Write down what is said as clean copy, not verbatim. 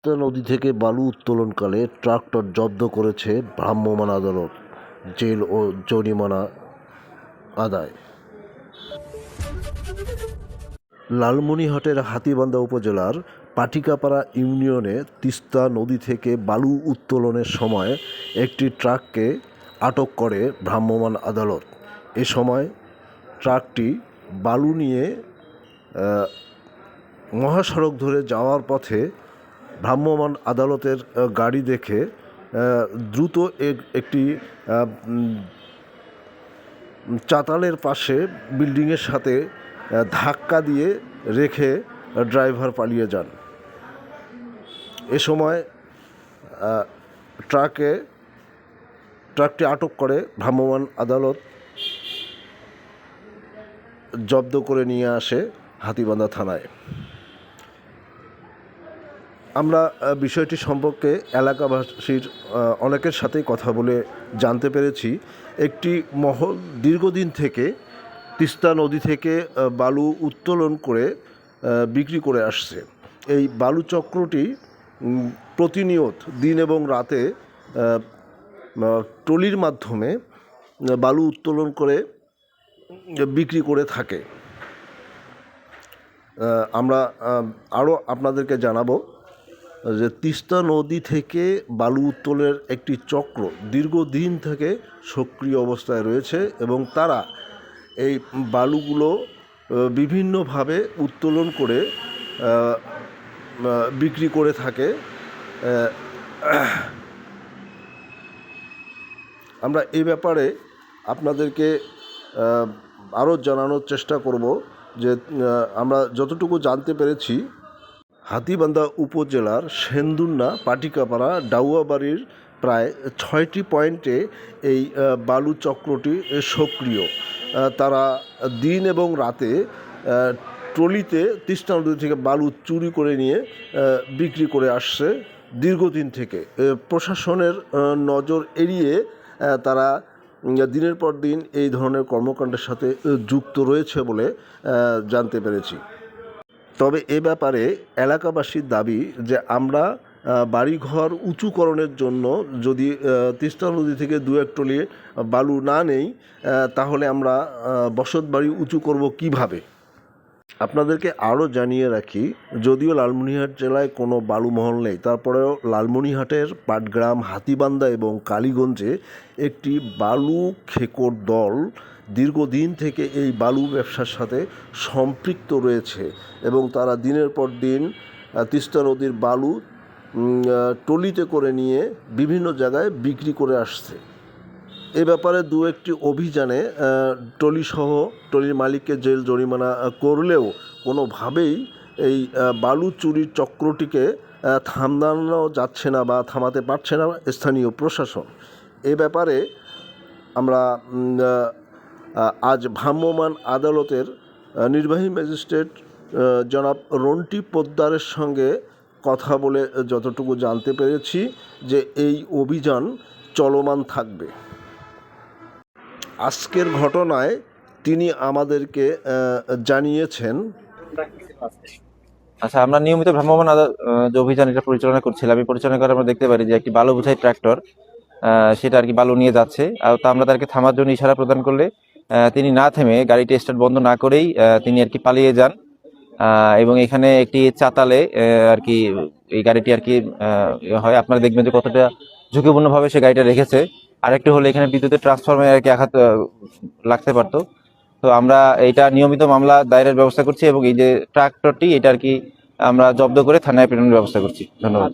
তিস্তা নদী থেকে বালু উত্তোলনকালে ট্রাক্টর জব্দ করেছে ভ্রাম্যমাণ আদালত, জেল ও জরিমানা আদায়। লালমনিরহাটের হাতীবান্ধা উপজেলার পাটিকাপাড়া ইউনিয়নে তিস্তা নদী থেকে বালু উত্তোলনের সময় একটি ট্রাককে আটক করে ভ্রাম্যমাণ আদালত। এ সময় ট্রাকটি বালু নিয়ে মহাসড়ক ধরে যাওয়ার পথে ভ্রাম্যমাণ আদালতের গাড়ি দেখে দ্রুত একটি চাতালের পাশে বিল্ডিংয়ের সাথে ধাক্কা দিয়ে রেখে ড্রাইভার পালিয়ে যান। এ সময় ট্রাকটি আটক করে ভ্রাম্যমাণ আদালত, জব্দ করে নিয়ে আসে হাতীবান্ধা থানায়। আমরা বিষয়টি সম্পর্কে এলাকাবাসীর অনেকের সাথেই কথা বলে জানতে পেরেছি, একটি মহল দীর্ঘদিন থেকে তিস্তা নদী থেকে বালু উত্তোলন করে বিক্রি করে আসছে। এই বালু চক্রটি প্রতিনিয়ত দিন এবং রাতে ট্রলির মাধ্যমে বালু উত্তোলন করে বিক্রি করে থাকে। আমরা আরও আপনাদেরকে জানাবো যে তিস্তা নদী থেকে বালু উত্তোলনের একটি চক্র দীর্ঘদিন থেকে সক্রিয় অবস্থায় রয়েছে এবং তারা এই বালুগুলো বিভিন্নভাবে উত্তোলন করে বিক্রি করে থাকে। আমরা এই ব্যাপারে আপনাদেরকে আরও জানানোর চেষ্টা করব যে আমরা যতটুকু জানতে পেরেছি, হাতীবান্ধা উপজেলার সেন্দুন্না, পাটিকাপাড়া, ডাউয়াবাড়ির প্রায় 6টি পয়েন্টে এই বালু চক্রটি সক্রিয়। তারা দিন এবং রাতে ট্রলিতে তিস্তা নদী থেকে বালু চুরি করে নিয়ে বিক্রি করে আসছে দীর্ঘদিন থেকে। প্রশাসনের নজর এড়িয়ে তারা দিনের পর দিন এই ধরনের কর্মকাণ্ডের সাথে যুক্ত রয়েছে বলে জানতে পেরেছি। তবে এ ব্যাপারে এলাকাবাসীর দাবি যে আমরা বাড়িঘর উঁচুকরণের জন্য যদি তিস্তা নদী থেকে 2-1 ট্রলি বালু না নেই, তাহলে আমরা বসত বাড়ি উঁচু করব কিভাবে। আপনাদেরকে আরও জানিয়ে রাখি, যদিও লালমনিরহাট জেলায় কোনো বালু মহল নেই, তারপরেও লালমনিরহাটের পাটগ্রাম, হাতীবান্ধা এবং কালীগঞ্জে একটি বালু খেকোর দল দীর্ঘদিন থেকে এই বালু ব্যবসার সাথে সম্পৃক্ত রয়েছে এবং তারা দিনের পর দিন তিস্তা নদীর বালু ট্রলিতে করে নিয়ে বিভিন্ন জায়গায় বিক্রি করে আসছে। এ ব্যাপারে 2-1টি অভিযানে ট্রলির মালিককে জেল জরিমানা করলেও কোনোভাবেই এই বালু চুরির চক্রটিকে থামানো যাচ্ছে না বা থামাতে পারছে না স্থানীয় প্রশাসন। এ ব্যাপারে আমরা আজ ভ্রাম্যমাণ আদালতের নির্বাহী ম্যাজিস্ট্রেট জনাব রন্টি পোদ্দারের সঙ্গে কথা বলে যতটুকু জানতে পেরেছি যে এই অভিযান চলমান থাকবে। আজকের ঘটনায় তিনি আমাদেরকে জানিয়েছেন, আচ্ছা, আমরা নিয়মিত ভ্রাম্যমাণ যে অভিযান এটা পরিচালনা করছিলাম, এই পরিচালনা করে আমরা দেখতে পারি যে একটি বালু বোঝাই ট্রাক্টর সেটা আর কি বালু নিয়ে যাচ্ছে। আর তা আমরা তাদেরকে থামার জন্য ইশারা প্রদান করলে তিনি না থেমে গাড়িটি স্টার্ট বন্ধ না করেই তিনি আর কি পালিয়ে যান এবং এখানে একটি চাতালে আর কি এই গাড়িটি আর কি হয়। আপনারা দেখবেন যে কতটা ঝুঁকিপূর্ণভাবে সে গাড়িটা রেখেছে। আরেকটি হলো এখানে বিদ্যুতের ট্রান্সফরমারে আর কি আঘাত লাগতে পারতো। তো আমরা এটা নিয়মিত মামলা দায়েরের ব্যবস্থা করছি এবং এই যে ট্রাক্টরটি এটা আর কি আমরা জব্দ করে থানায় প্রেরণের ব্যবস্থা করছি। ধন্যবাদ।